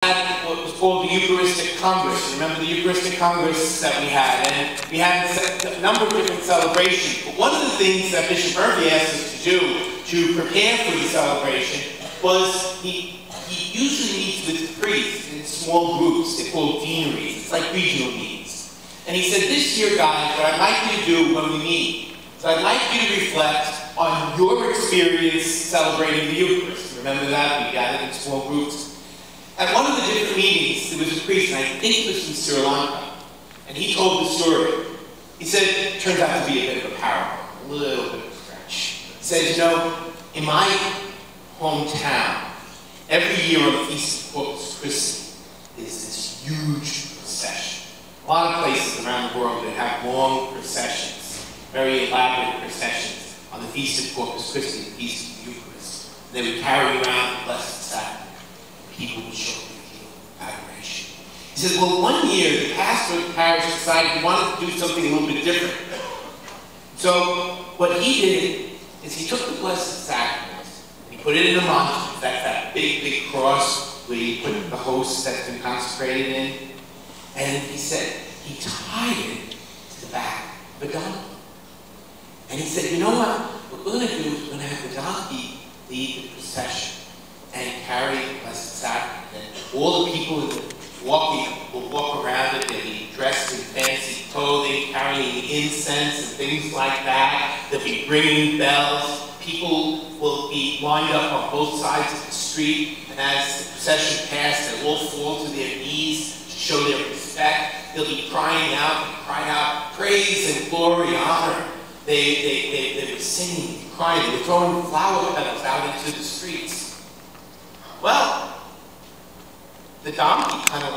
had what was called the Eucharistic Congress. Remember the Eucharistic Congress that we had? And we had a number of different celebrations. But one of the things that Bishop Murphy asked us to do to prepare for the celebration was he usually meets with priests in small groups. They're called deaneries. It's like regional meetings. And he said, this year, guys, what I'd like you to do when we meet is I'd like you to reflect on your experience celebrating the Eucharist. Remember that? We gathered in small groups. At one of the different meetings, there was a priest, and I think it was from Sri Lanka, and he told the story. He said, it turns out to be a bit of a parable, a little bit of a stretch. He said, you know, in my hometown, every year on the Feast of Corpus Christi, there's this huge procession. A lot of places around the world that have long processions, very elaborate processions on the Feast of Corpus Christi, the Feast of the Eucharist. And they would carry around the Blessed Sacrament. People would show adoration. He said, well, one year, the pastor of the parish decided he wanted to do something a little bit different. So what he did is he took the Blessed Sacrament, and he put it in a monstrance. That's that big, big cross where you put the host that's been consecrated in. And he said he tied it to the back of a donkey. And he said, you know what we're going to do is we're going to have the donkey lead the procession and carry the Blessed Sacrament. And all the people walking will walk around it. They'll be dressed in fancy clothing, carrying incense and things like that. They'll be ringing bells. People will be lined up on both sides of the street. And as the procession passes, they'll all fall to their knees to show their respect. They'll be crying out, praise and glory, honor. They were singing, crying. They were throwing flower petals out into the streets. Well, the donkey kind of